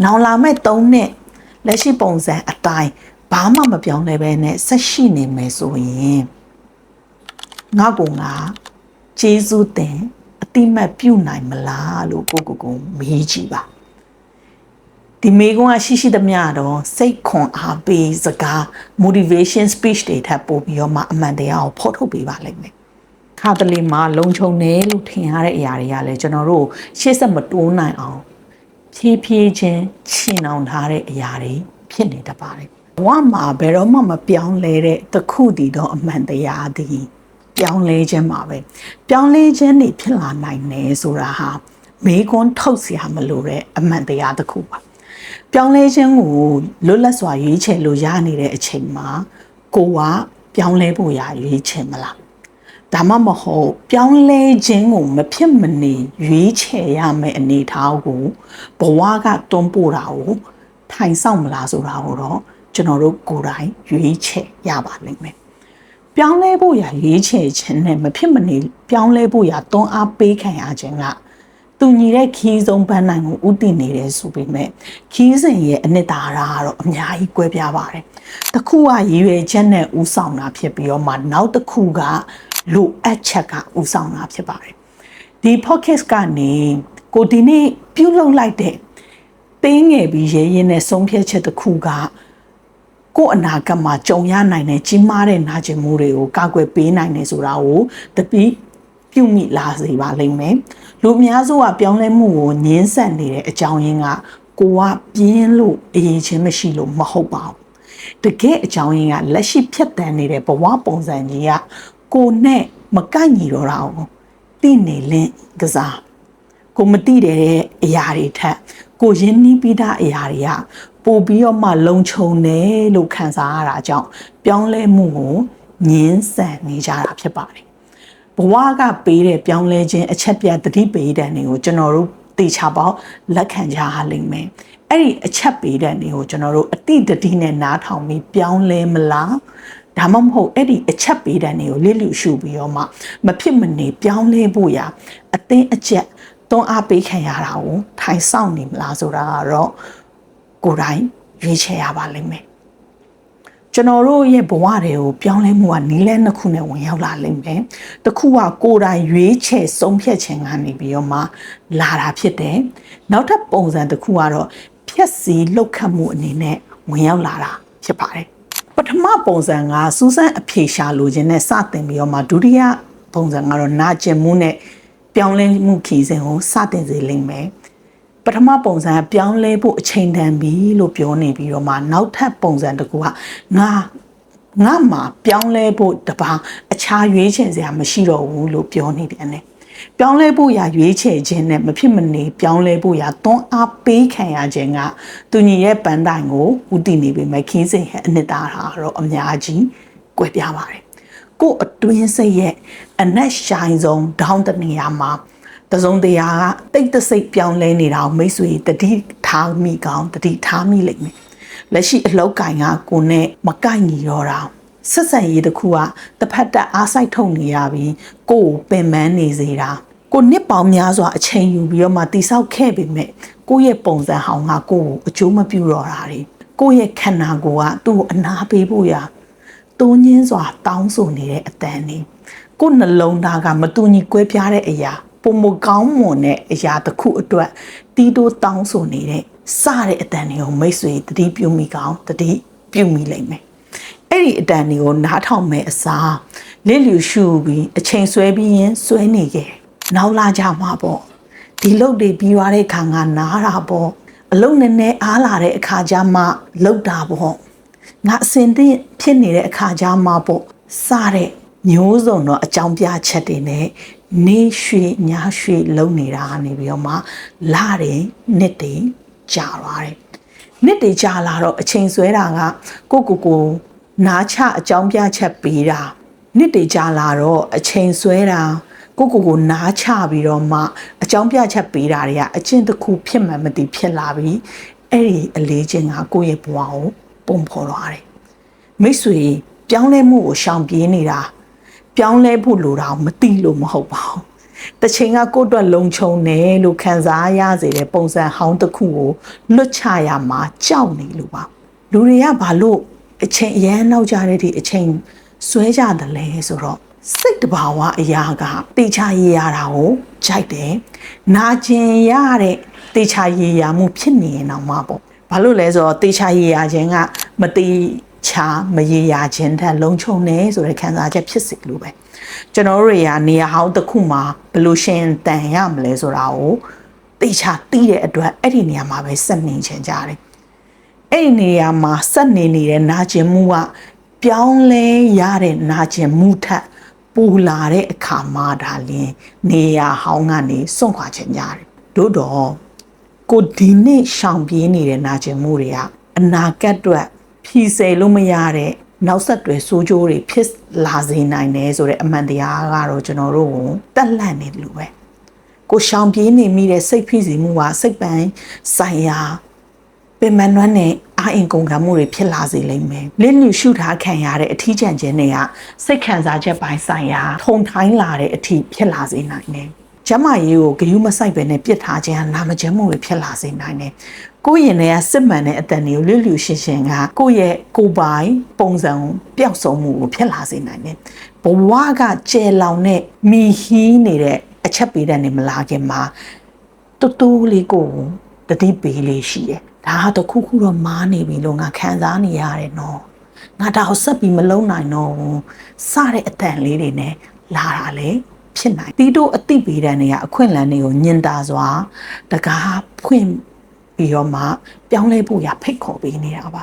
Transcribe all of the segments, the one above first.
နောင်လာမဲ့3နှစ်လက်ရှိပုံစံအတိုင်းဘာမှမပြောင်းလဲပဲနဲ့ဆက်ရှိနေမယ်ဆိုရင်ငါကကျေးဇူးတင်အတိမတ်ပြုနိုင်မလားလို့ကိုမေးကြည့်ပါဒီမေးခွန်းကရှိသမျှတော့စိတ်ခွန်အားပေးစကား motivation speech တွေထပ်ပို့ပြီးတော့မှအမှန်တရားကိုဖော်ထုတ်ပေးပါလိမ့်မယ်ခါတလေမှာလုံခြုံတယ်လို့ထင်ရတဲ့အရာတွေကလည်းကျွန်တော်တို့ရှေ့ဆက်မတိုးနိုင်အောင်ဖြည်းဖြည်းချင်းချင်အောင်ထားတဲ့အရာတွေဖြစ်နေတတ်ပါတယ်ဘဝမှာဘယ်တော့မှမပြောင်းလဲတဲ့တစ်ခုတည်းတော့အမှန်တရားတည်းပြောင်းလဲခြင်းပါပဲပြောင်းလဲခြင်းတွေဖြစ်လာနိုင်တယ်ဆိုတာဟာမေးခွန်းထုတ်เสียမလို့တဲ့အမှန်တရားတစ်ခုပါပြောင်းလဲခြင်းကိုလွတ်လပ်စွာရွေးချယ်လို့ရနေတဲ့အချိန်မှာကိုကပြောင်းလဲဖို့ရရွေးချယ်မလားဒါမှမဟုတ်ပြောင်းလဲခြင်းကိုမဖြစ်မနေရွေးချယ်ရမယ့်အနေအထားကိုဘဝကတွန်းပို့တာကိုထိုင်ဆောင်မလားဆိုတာကိုတော့ကျွန်တော်တို့ကိုယ်တိုင်ရွေးချယ်ရပါလိမ့်မယ်ပြောင်းလဲဖို့ရရွေးချယ်ခြင်းနဲ့မဖြစ်မနေပြောင်းလဲဖို့ရတွန်းအားပေးခံရခြင်းကသူညီတဲ့ခီးဆုံးပန်းနိုင်ကိုဥတည်နေတယ်ဆိုပေမဲ့ခီးစဉ်ရဲ့အနှစ်သာရကတော့အများကြီးကွဲပြားပါတယ်။တစ်ခုကရည်ရွယ်ချက်နဲ့ဥဆောင်တာဖြစ်ပြီးတော့မှနောက်တစ်ခုကလိုအပ်ချက်ကဥဆောင်တာဖြစ်ပါတယ်။ဒီ podcast ကနေကိုဒီနေ့ပြုလုပ်လိုက်တဲ့တင်းငယ်ပြီးရဲရဲနဲ့ဆုံးဖြတ်ချက်တစ်ခုကကိုအနာဂတ်မှာကြုံရနိုင်တဲ့ကြီးမားတဲ့နာကျင်မှုတွေကိုကာကွယ်ပေးနိုင်တယ်ဆိုတာကိုတပိပြုမိလာစေပါလိမ့်မယ်လူအများစုကပြောင်းလဲမှုကိုညှင်းဆန်နေတဲ့အကြောင်းရင်းကကိုကပြင်းလို့အရေးချင်းမရှိလို့မဟုတ်ပါဘူးတကယ်အကြောင်းရင်းကလက်ရှိဖြတ်တန်းနေတဲ့ဘဝပုံစံကြီးကကိုနဲ့မကိုက်ညီတော့တာကိုသိနေလင်းကစားကိုမသိတဲ့အရာတွေထက်ကိုရင်းနှီးပြီးသားအရာတွေကပို့ပြီးတော့မှလုံခြုံတယ်လို့ခံစားရတာကြောင့်ပြောင်းလဲမှုကိုညှင်းဆန်နေကြတာဖြစ်ပါတယ်ဘဝကပေးတဲ့ပြောင်းလဲခြင်းအချက်ပြတတိပေးတဲ့နေကိုကျွန်တော်တို့တေချာပေါက်လက်ခံကြရလိမ့်မယ်အဲ့ဒီအချက်ပေးတဲ့နေကိုကျွန်တော်တို့အတိတတိနဲ့နားထောင်ပြီးပြောင်းလဲမလားဒါမှမဟုတ်အဲ့ဒီအချက်ပေးတဲ့နေကိုလစ်လျူရှုပြီးတော့မှမဖြစ်မနေပြောင်းလဲဖို့ရာအသင်းအချက်တွန်းအားပေးခံရတာကိုထိုင်ဆောင်နေမလားဆိုတာကတော့ကိုယ်တိုင်ရွေးချယ်ရပါလိမ့်မယ်ကျွန်တော်တို့ရဲ့ဘဝတွေကိုပြောင်းလဲမှုကနီးလဲနှစ်ခုနဲ့ဝင်ရောက်လာလိမ့်မယ်။တစ်ခုကကိုယ်တိုင်ရွေးချယ်ဆုံးဖြတ်ခြင်းကနေပြီးတော့မှလာတာဖြစ်တယ်။နောက်ထပ်ပုံစံတစ်ခုကတော့ဖြည့်ဆည်းလှုပ်ခတ်မှုအနေနဲ့ဝင်ရောက်လာတာဖြစ်ပါတယ်။ပထမပုံစံကစူးစမ်းအဖြေရှာလိုခြင်းနဲ့စတင်ပြီးတော့မှဒုတိယပုံစံကတော့နာကျင်မှုနဲ့ပြောင်းလဲမှုခီးစဉ်ကိုစတင်စေလိမ့်မယ်။ပထမပုံစံပြောင်းလဲဖို့အချိန်တန်ပြီလို့ပြောနေပြီးတော့မှနောက်ထပ်ပုံစံတစ်ခုကငါမှာပြောင်းလဲဖို့တပါအခြားရွေးချယ်စရာမရှိတော့ဘူးလို့ပြောနေပြန်တယ်ပြောင်းလဲဖို့ရာရွေးချယ်ခြင်းနဲ့မဖြစ်မနေပြောင်းလဲဖို့ရာတွန်းအားပေးခံရခြင်းကသူညီရဲ့ပန်းတိုင်ကိုဥတည်နေပေမဲ့ခင်းစဉ်ရဲ့အနှစ်သာရတော့အများကြီးကွဲပြားပါတယ်ကို့အတွင်းစိတ်ရဲ့အနက်ရှိုင်းဆုံးဒေါင်းတနေရာမှာတစုံတရာကတိတ်တဆိတ်ပြောင်းလဲနေတာကိုမိတ်ဆွေတတိထားမိကောင်းတတိထားမိလိမ့်မယ်လက်ရှိအလောက်ကင်ကကိုနဲ့မကိုက်ညီတော့တာဆက်ဆံရေးတစ်ခုကတစ်ဖက်တက်အားစိုက်ထုတ်နေရပြီးကိုယ်ပင်ပန်းနေစေတာကိုနှစ်ပေါင်းများစွာအချိန်ယူပြီးတော့မှတိဆောက်ခဲ့ပေမဲ့ကိုယ့်ရဲ့ပုံစံဟောင်းကကိုယ်ကိုအကျိုးမပြုတော့တာတွေကိုယ့်ရဲ့ခန္ဓာကိုယ်ကသူ့ကိုအနာပေးဖို့ရတုံးညင်းစွာတောင်းဆိုနေတဲ့အတန်တွေကိုယ်နှလုံးသားကမတူညီကွဲပြားတဲ့အရာပုံမကောင်းမွန်တဲ့အရာတစ်ခုအတွက်တီးတိုးတောင်းဆိုနေတဲ့စတဲ့အတန်တွေကိုမိတ်ဆွေတတိပြုမိကောင်းတတိပြုမိလိမ့်မယ်အဲ့ဒီအတန်တွေကိုနားထောင်မဲ့အစားလစ်လျူရှုပြီးအချိန်ဆွဲပြီးရင်ဆွဲနေခဲ့နောက်လာကြမှာပေါ့ဒီလုတ်တွေပြီးသွားတဲ့ခါကနားတာပေါ့အလုံးနဲ့နဲ့အားလာတဲ့အခါကျမှလုတ်တာပေါ့ငါအစင်သင့်ဖြစ်နေတဲ့အခါကျမှပေါ့စတဲ့မျိုးစုံတော့အကြောင်းပြချက်တွေနဲ့နေရွှေညရွှေလုံနေတာကနေပြီးတော့မှလာတယ်နှစ်တွေကြာသွားတယ်နှစ်တွေကြာလာတော့အချိန်ဆွဲတာကကိုနားချအကြောင်းပြချက်ပေးတာနှစ်တွေကြာလာတော့အချိန်ဆွဲတာကိုနားချပြီးတော့မှအကြောင်းပြချက်ပေးတာတွေကအကျင့်တစ်ခုဖြစ်မှမသိဖြစ်လာပြီးအဲ့ဒီအလေးချင်းကကိုယ့်ရဲ့ဘဝကိုပုံဖော်သွားတယ်မိတ်ဆွေပြောင်းလဲမှုကိုရှောင်ပြေးနေတာပြောင်းလဲဖို့လိုတာမသိလို့မဟုတ်ပါဘူး တချင်ကကိုယ့်အတွက်လုံခြုံတယ်လို့ခံစားရစေတဲ့ပုံစံဟောင်းတစ်ခုကိုလွတ်ချရမှာကြောက်နေလို့ပါလူတွေကဘာလို့အချိန်အရန်နောက်ကြတဲ့ဒီအချိန်ဆွဲကြတယ်လဲဆိုတော့စိတ်တဘာဝအရာကတေချာရရတာကိုကြိုက်တယ်နာကျင်ရတဲ့တေချာရရမှုဖြစ်နေရင်တော့မှာပေါ့ဘာလို့လဲဆိုတော့တေချာရရခြင်းကမတေချာမရရခြင်းထက်လုံခြုံနေဆိုတဲ့ခံစားချက်ဖြစ်စေလို့ပဲကျွန်တော်တို့တွေကနေရာဟောင်းတစ်ခုမှာဘယ်လိုရှင်တန်ရမလဲဆိုတာကိုတေချာတီးတဲ့အတွက်အဲ့ဒီနေရာမှာပဲစက်နေချင်ကြတယ်အဲ့ဒီနေရာမှာစက်နေနေတဲ့နာကျင်မှုကပြောင်းလဲရတဲ့နာကျင်မှုထက်ပူလာတဲ့အခါမှာဒါလင်းနေရာဟောင်းကနေစွန့်ခွာချင်ကြတယ်တို့တော့ကိုဒီနေ့ရှောင်ပြေးနေတဲ့နာကျင်မှုတွေကအနာဂတ်အတွက်ဖြီးဆယ်လို့မရတဲ့နောက်ဆက်တွဲဆိုးကျိုးတွေဖြစ်လာစေနိုင်တယ်ဆိုတဲ့အမှန်တရားကတော့ကျွန်တော်တို့ကိုတက်လှန့်နေတယ်လို့ပဲကိုရှောင်ပြေးနေမိတဲ့စိတ်ဖိစီးမှုကစိတ်ပိုင်းဆိုင်ရာပင်မနှွမ်းနဲ့အာအင်ကုန်ကမှုတွေဖြစ်လာစေလိမ့်မယ်လင်းလူရှုထားခံရတဲ့အထီးကျန်ခြင်းတွေကစိတ်ခံစားချက်ပိုင်းဆိုင်ရာထုံထိုင်းလာတဲ့အထီးဖြစ်လာစေနိုင်တယ်ကျမရေးကိုဂယုမဆိုင်ပဲနဲ့ပြစ်ထားခြင်းဟာနာမကျမှုတွေဖြစ်လာစေနိုင်တယ်ကိုယ့်ရင်ထဲကစစ်မှန်တဲ့အတန်တွေကိုလွတ်လွတ်ရှင်းရှင်းကကိုယ့်ရဲ့ကိုယ်ပိုင်ပုံစံပျောက်ဆုံးမှုကိုဖြစ်လာစေနိုင်တယ်ဘဝကကျဲလောင်တဲ့မိဟီးနေတဲ့အချက်ပေးတဲ့နေမလာခင်မှာတူတူလေးကိုတတိပေးလေးရှိတယ်ဒါတော့ခုခုတော့မားနေပြီလို့ငါခံစားနေရတယ်နော်ငါဒါကိုဆက်ပြီးမလုံးနိုင်တော့ဘူးစတဲ့အတန်လေးတွေနဲ့လာတာလေဖြစ်နိုင်တီးတို့အတိပေးတဲ့နေကအခွင့်အလမ်းတွေကိုညင်တာစွာတကားဖွင့်ပြီးတော့မှပြောင်းလဲဖို့ရဖိတ်ခေါ်ပေးနေတာပါ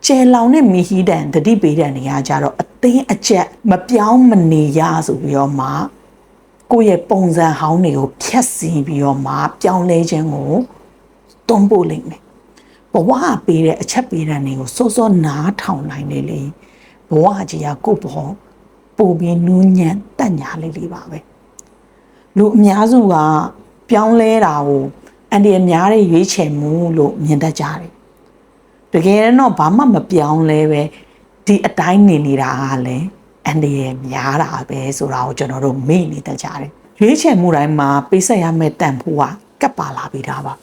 ကျဲလောင်တဲ့မီဟီတန်တတိပေးတဲ့နေရာကြတော့အသိအကျက်မပြောင်းမနေရဆိုပြီးတော့မှကိုယ့်ရဲ့ပုံစံဟောင်းတွေကိုဖြတ်စီပြီးတော့မှပြောင်းလဲခြင်းကိုတွန်းပို့လိမ့်မယ်ဘဝပေးတဲ့အချက်ပေးတဲ့နေကိုစိုးစိုးနားထောင်နိုင်လေလေဘဝကြီးကကိုယ့်ဘောပို့ပြီးနူးညံ့တက်ညာလေးပါပဲလူအများစုကပြောင်းလဲတာကိုအန်ဒီအများရဲ့ရွေးချယ်မှုလို့မြင်တတ်ကြတယ်တကယ်တော့ဘာမှမပြောင်းလဲပဲဒီအတိုင်းနေနေတာကလည်းအန်ဒီရဲ့များတာပဲဆိုတာကိုကျွန်တော်တို့မေ့နေတတ်ကြတယ်ရွေးချယ်မှုတိုင်းမှာပေးဆက်ရမယ့်တန်ဖိုးကကပ်ပါလာပြီးသားပါ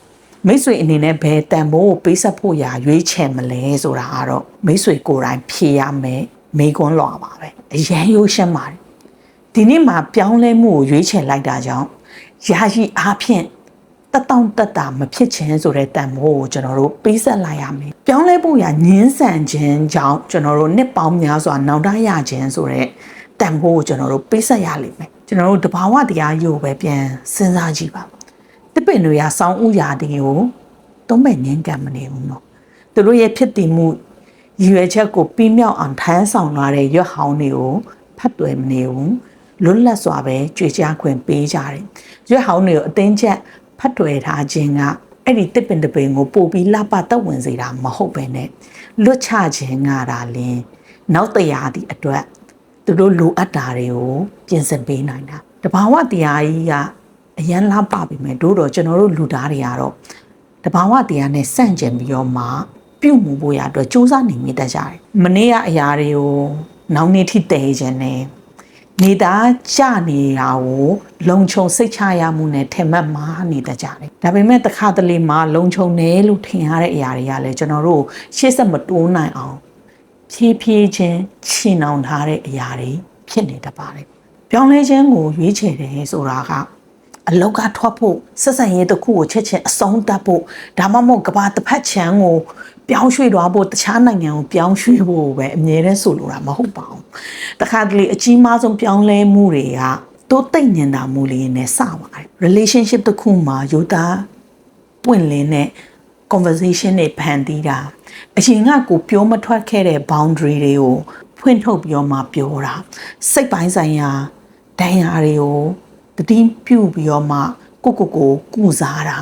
မိတ်ဆွေအနေနဲ့ဘယ်တန်ဖိုးကိုပေးဆက်ဖို့ရာရွေးချယ်မလဲဆိုတာကတော့မိတ်ဆွေကိုယ်တိုင်ဖြေရမယ်မေးခွန်းလွှာပါပဲအရန်ရိုးရှင်းပါတယ်ဒီနေ့မှာပြောင်းလဲမှုကိုရွေးချယ်လိုက်တာကြောင့်ယာယီအားဖြင့်တောင့်တတာမဖြစ်ခြင်းဆိုတဲ့တန်ဖိုးကိုကျွန်တော်တို့ပေးဆက်လိုက်ရမယ်ပြောင်းလဲဖို့ရာညှင်းဆန်ခြင်းကြောင့်ကျွန်တော်တို့နှစ်ပေါင်းများစွာနောင်တရခြင်းဆိုတဲ့တန်ဖိုးကိုကျွန်တော်တို့ပေးဆက်ရလိမ့်မယ်ကျွန်တော်တို့တဘာဝတရားယူပဲပြန်စဉ်းစားကြည့်ပါတစ်ပင်တွေကစောင်းဥရာတွေကိုသုံးပင်ငင်းကံမနေဘူးနော်သူတို့ရဲ့ဖြစ်တည်မှုရည်ရွယ်ချက်ကိုပြီးမြောက်အောင်ထမ်းဆောင်လာတဲ့ရွက်ဟောင်းတွေကိုဖတ်တွယ်မနေဘူးလွတ်လပ်စွာပဲကြွေကြားခွင့်ပေးကြတယ်ရွက်ဟောင်းတွေကိုအတင်းချက်ဖတ်တွယ်ထားခြင်းကအဲ့ဒီတစ်ပင်တစ်ပင်ကိုပို့ပြီးလှပသက်ဝင်စေတာမဟုတ်ပဲနဲ့လွတ်ချခြင်းကဒါလင်းနောက်တရားဒီအတွက်သူတို့လိုအပ်တာတွေကိုပြင်ဆင်ပေးနိုင်တာတဘာဝတရားကြီးကအရန်လှပပြီမဲ့တို့တော့ကျွန်တော်တို့လူသားတွေကတော့တဘာဝတရားနဲ့ဆန့်ကျင်ပြီးတော့မှပြုမှုဖို့ရအတွက်စူးစမ်းနေမိတတ်ကြတယ်မနေ့ကအရာတွေကိုနောက်နေ့ထိတည်ခြင်းနဲ့နေသားကြနေတာကိုလုံခြုံစိတ်ချရမှုနဲ့ထင်မှတ်မှားနေတတ်ကြတယ်ဒါပေမဲ့တစ်ခါတလေမှာလုံခြုံတယ်လို့ထင်ရတဲ့အရာတွေကလည်းကျွန်တော်တို့ရှေ့ဆက်မတိုးနိုင်အောင်ဖြည်းဖြည်းချင်းချီနှောင်ထားတဲ့အရာတွေဖြစ်နေတတ်ပါတယ်ပြောင်းလဲခြင်းကိုရွေးချယ်တယ်ဆိုတာကအလောက်ကထွက်ဖို့ဆက်ဆံရေးတစ်ခုကိုချက်ချင်းအဆုံးသတ်ဖို့ဒါမှမဟုတ်ကဘာတစ်ဖက်ချမ်းကိုပြောင်းရွှေ့သွားဖို့တခြားနိုင်ငံကိုပြောင်းရွှေ့ဖို့ပဲအမြဲတမ်းဆိုလိုတာမဟုတ်ပါဘူးတခါတလေအကြီးမားဆုံးပြောင်းလဲမှုတွေကတိုးတိတ်နေတာမှုလေးနဲ့စပါတယ် relationship တစ်ခုမှာယူသားပွင့်လင်းတဲ့ conversation တွေဖန်တီးတာအရင်ကကိုပြောမထွက်ခဲ့တဲ့ boundary တွေကိုဖွင့်ထုတ်ပြီးမှပြောတာစိတ်ပိုင်းဆိုင်ရာဒဏ်ရာတွေကိုတတိပြုပြီးတော့မှကိုကုစားတာ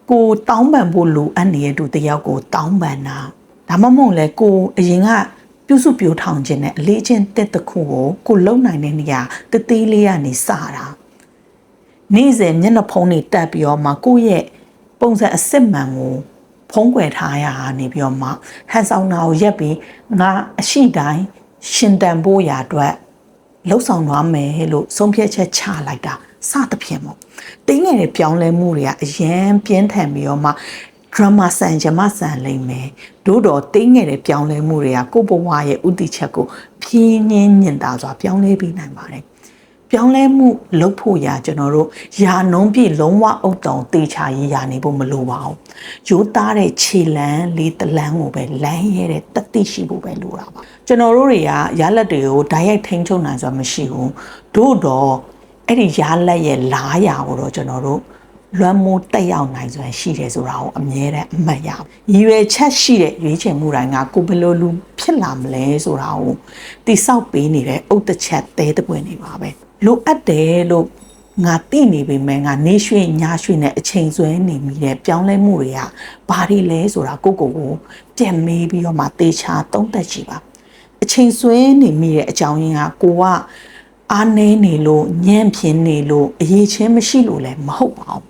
ကိုတောင်းပန်ဖို့လိုအပ်နေတဲ့သူတယောက်ကိုတောင်းပန်တာဒါမှမဟုတ်လဲကိုအရင်ကပြုစုပြောထောင်ခြင်းနဲ့အလေးချင်းတက်တစ်ခုကိုလုံနိုင်တဲ့နေရာတသေးလေးကနေစတာနေ့စဉ်မျက်နှာဖုံးတွေတက်ပြီးတော့မှကိုယ့်ရဲ့ပုံစံအစစ်မှန်ကိုဖုံးကွယ်ထားရနေပြီးတော့မှဟန်ဆောင်တာကိုရက်ပြီးငါအရှိတိုင်းရှင်တန်ဖို့ရာအတွက်လှုပ်ဆောင်သွားမယ်လို့ဆုံးဖြတ်ချက်ချလိုက်တာ စသဖြင့်ပေါ့တင်းငယ်တဲ့ပြောင်းလဲမှုတွေကအရန်ပြင်းထန်ပြီးတော့မှ drama ဆန်ဂျမဆန်လိမ့်မယ်တို့တော့တင်းငယ်တဲ့ပြောင်းလဲမှုတွေကကိုယ့်ဘဝရဲ့ဥတီချက်ကိုဖြင်းညင်းညင်တာစွာပြောင်းလဲပြီးနိုင်ပါတယ်ပြောင်းလဲမှုလုပ်ဖို့ရာကျွန်တော်တို့ယာနုံးပြည့်လုံးဝအုပ်တုံတေချာရေးရနေဖို့မလိုပါဘူးရိုးသားတဲ့ခြေလမ်းလေးတလန်းကိုပဲလမ်းရဲတဲ့တတိရှိဖို့ပဲလိုတာပါကျွန်တော်တို့တွေကရလက်တွေကိုဓာတ်ရိုက်ထိန်းချုပ်နိုင်စွာမရှိဘူးတို့တော့အဲ့ဒီရလက်ရဲ့လားရာကိုတော့ကျွန်တော်တို့လွမ်းမိုးတက်ရောက်နိုင်စွာရှိတယ်ဆိုတာကိုအမြဲတမ်းအမှတ်ရအောင်ရည်ရွယ်ချက်ရှိတဲ့ရွေးချယ်မှုတိုင်းကကိုဘယ်လိုလူဖြစ်လာမလဲဆိုတာကိုတိဆောက်ပေးနေတဲ့အုတ်တစ်ချက်သေးတဲ့ပွင့်နေပါပဲလိုအပ်တယ်လို့ငါသိနေပေမဲ့ငါနေရွှေ့ညရွှေ့နဲ့အချိန်ဆွဲနေမိတဲ့ပြောင်းလဲမှုတွေကဘာတွေလဲဆိုတာကိုပြန်မေးပြီးတော့မှတေချာသုံးသပ်ကြည့်ပါအချိန်ဆွဲနေမိတဲ့အကြောင်းရင်းကကိုကအားနည်းနေလို့ညံ့ဖျင်းနေလို့အရေးချင်းမရှိလို့လည်းမဟုတ်ပါဘူး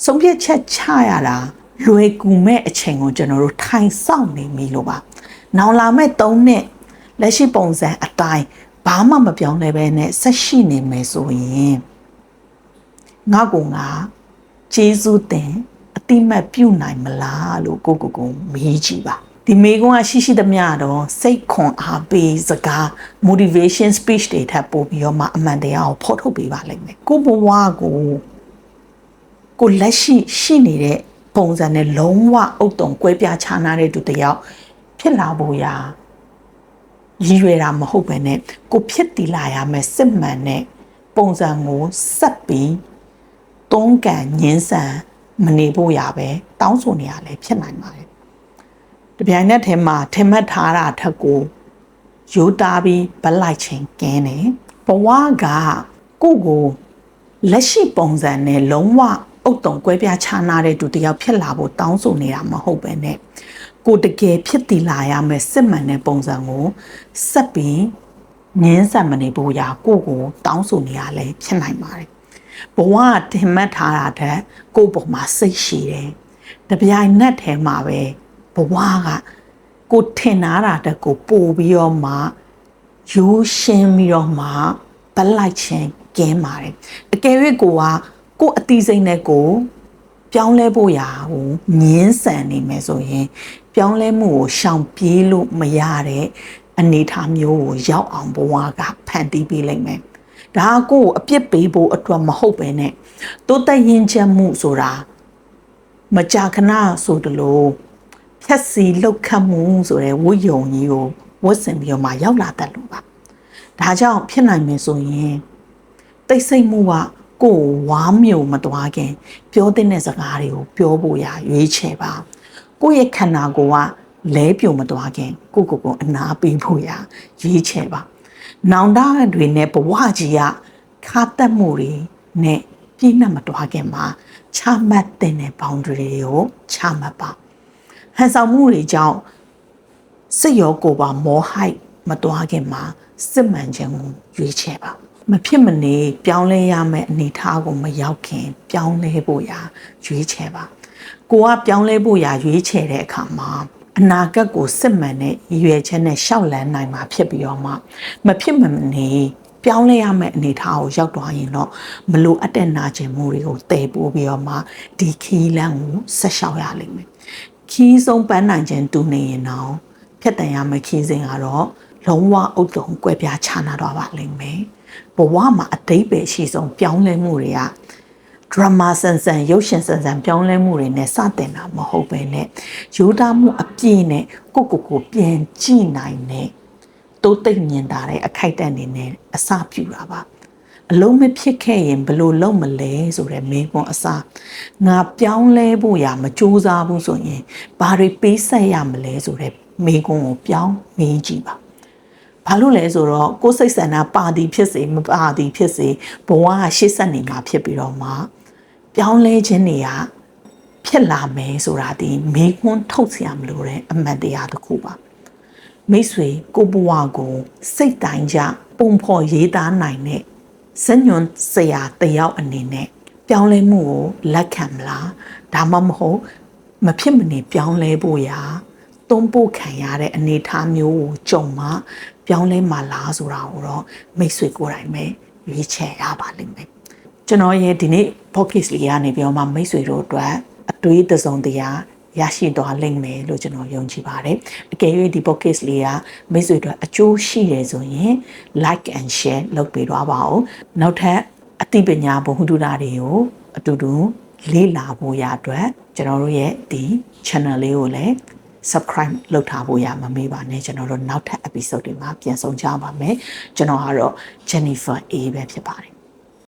ဆုံးဖြတ်ချက်ချရတာလွယ်ကူမဲ့အချိန်ကိုကျွန်တော်တို့ထိုင်ဆောင်နေပြီလို့ပါနောင်လာမဲ့3နှစ်လက်ရှိပုံစံအတိုင်းဘာမှမပြောင်းလဲပဲနဲ့ဆက်ရှိနေမယ်ဆိုရင်ငါကကျေးဇူးတင်အတိမတ်ပြုနိုင်မလားလို့ကိုမေးကြည့်ပါဒီမေကွန်းကရှိသမျှတော့စိတ်ခွန်အားပေးစကား motivation speech တွေထပ်ပို့ပြီးတော့မှအမှန်တရားကိုဖော်ထုတ်ပေးပါလိမ့်မယ်ကိုဘဝကိုလက်ရှိနေတဲ့ပုံစံနဲ့လုံးဝအုတ်တုံကွဲပြားခြားနားတဲ့သူတယောက်ဖြစ်လာဖို့ရာရည်ရွယ်တာမဟုတ်ပဲနဲ့ကိုဖြစ်တည်လာရမယ်စစ်မှန်တဲ့ပုံစံကိုဆက်ပြီးတွန်းကန်ညှင်းဆန်မနေဖို့ရပဲတောင်းဆိုနေရလဲဖြစ်နိုင်ပါတယ်တပြိုင်နက်တည်းမှာထင်မှတ်ထားတာထက်ကိုရိုးသားပြီးဗလိုက်ချင်းကင်းတယ်ဘဝကကိုလက်ရှိပုံစံနဲ့လုံးဝအုတ်တုံကွဲပြားခြားနားတဲ့သူတယောက်ဖြစ်လာဖို့တောင်းဆိုနေတာမဟုတ်ပဲနဲ့ကိုတကယ်ဖြစ်တည်လာရမယ်စစ်မှန်တဲ့ပုံစံကိုဆက်ပြီးငင်းဆန်မနေဖို့ရာကိုတောင်းဆိုနေရလဲဖြစ်နိုင်ပါတယ်ဘဝတင်မှတ်ထားတာတဲ့ကိုပုံမှာစိတ်ရှိတယ်တပြိုင်နက်ထဲမှာပဲဘဝကကိုထင်နာတာတဲ့ကိုပို့ပြီးတော့မှရိုးရှင်းပြီးတော့မှဗလိုက်ချင်းကင်းပါတယ်အကယ်၍ကိုအတိစိတ်နဲ့ကိုပြောင်းလဲဖို့ရာကိုငင်းဆန်နေမယ်ဆိုရင်ပြောင်းလဲမှုကိုရှောင်ပြေးလို့မရတဲ့အနေအထားမျိုးကိုရောက်အောင်ဘဝကဖန်တီးပေးလိုက်မယ်ဒါကိုအပြစ်ပေးဖို့အတွက်မဟုတ်ပဲနဲ့တိုးတက်ရင်ချက်မှုဆိုတာမကြာခဏဆိုတလို့ဖြက်စီလောက်ခတ်မှုဆိုတဲ့ဝိယုံကြီးကိုဝတ်ဆင်ပြီးတော့မှရောက်လာတတ်လို့ပါဒါကြောင့်ဖြစ်နိုင်မယ်ဆိုရင်တိတ်ဆိတ်မှုကကိုဝါမျိုးမသွားခင်ပြောတဲ့စကားတွေကိုပြောဖို့ရရွေးချယ်ပါကိုယ့်ရဲ့ခန္ဓာကိုယ်ကလဲပြုံမသွားခင်ကိုအနာပေးဖို့ရရွေးချယ်ပါနောင်တတွေနဲ့ဘဝကြီးကခါတက်မှုတွေနဲ့ပြည့်နှက်မသွားခင်မှာချမှတ်တဲ့ boundary တွေကိုချမှတ်ပါဟန်ဆောင်မှုတွေကြောင့်စိတ်ရောကိုယ်ပါမောဟိုက်မသွားခင်မှာစစ်မှန်ခြင်းကိုရွေးချယ်ပါမဖြစ်မနေပြောင်းလဲရမယ့်အနေအထားကိုမရောက်ခင်ပြောင်းလဲဖို့ရာရွေးချယ်ပါကိုကပြောင်းလဲဖို့ရာရွေးချယ်တဲ့အခါမှာအနာဂတ်ကိုစစ်မှန်တဲ့ရည်ရွယ်ချက်နဲ့ရှောက်လန်းနိုင်မှာဖြစ်ပြီးတော့မှမဖြစ်မနေပြောင်းလဲရမယ့်အနေအထားကိုရောက်သွားရင်တော့မလိုအပ်တဲ့နာကျင်မှုတွေကိုတည်ပိုးပြီးတော့မှဒီခီးလန်းကိုဆက်လျှောက်ရလိမ့်မယ်ခီးဆုံးပန်းနိုင်ခြင်းတူနေရင်တော့ဖြတ်တန်ရမယ့်ခီးစဉ်ကတော့လုံးဝအုတ်တုံကွဲပြားခြားနာတော့ပါလိမ့်မယ်ဘဝမှာအတိတ်ပဲရှိဆုံးပြောင်းလဲမှုတွေကဒရမာဆန်ဆန်ရုပ်ရှင်ဆန်ဆန်ပြောင်းလဲမှုတွေနဲ့စတင်တာမဟုတ်ပဲနဲ့ယူသားမှုအပြည့်နဲ့ကိုပြန်ကြည့်နိုင်တဲ့တိုးတိတ်မြင်တာတဲ့အခိုက်အတန့်နေနဲ့အစပြုတာပါအလုံးမဖြစ်ခဲ့ရင်ဘယ်လိုလုပ်မလဲဆိုတဲ့မေးခွန်းအစားငါပြောင်းလဲဖို့ရမကြိုးစားဘူးဆိုရင်ဘာတွေပေးဆက်ရမလဲဆိုတဲ့မေးခွန်းကိုပြောင်းမေးကြည့်ပါဘာလို့လဲဆိုတော့ကိုယ်စိတ်ဆန္ဒပါသည်ဖြစ်စေမပါသည်ဖြစ်စေဘဝကရှေ့ဆက်နေမှာဖြစ်ပြီးတော့မှပြောင်းလဲခြင်းတွေကဖြစ်လာမယ်ဆိုတာဒီမေးခွန်းထုတ်เสียမလို့တဲ့အမှန်တရားတစ်ခုပါမိတ်ဆွေကိုဘဝကိုစိတ်တိုင်းကြပုံဖော်ရေးသားနိုင်တဲ့ဇညွန်ဆရာတယောက်အနေနဲ့ပြောင်းလဲမှုကိုလက်ခံမလားဒါမှမဟုတ်မဖြစ်မနေပြောင်းလဲဖို့ရာတွန်းပို့ခံရတဲ့အနေအထားမျိုးကိုကြုံမှပြောင်းလဲမှလားဆိုတာကိုတော့မိတ်ဆွေကိုယ်တိုင်ပဲရွေးချယ်ရပါလိမ့်မယ် ကျွန်တော်ရဲ့ဒီနေ့ podcast လေးကနေပြောမှမိတ်ဆွေတို့အတွက်အတွေးတစုံတရာရရှိသွားလိမ့်မယ်လို့ကျွန်တော်ယုံကြည်ပါတယ်အကယ်၍ဒီ podcast လေးကမိတ်ဆွေတို့အကျိုးရှိတယ်ဆိုရင် like and share လုပ်ပေးသွားပါဦးနောက်ထပ်အသိပညာဘုဟုတုတတွေကိုအတူတူလေ့လာဖို့ရအတွက်ကျွန်တော်တို့ရဲ့ဒီ channel လေးကိုလည်း subscribe လုပ်ထားဖို့ရမမေ့ပါနဲ့ကျွန်တော်တို့နောက်ထပ် episode တွေမှာပြန်ဆောင်ကြပါမယ်ကျွန်တော်ကတော့ Jennifer A ပဲဖြစ်ပါတယ်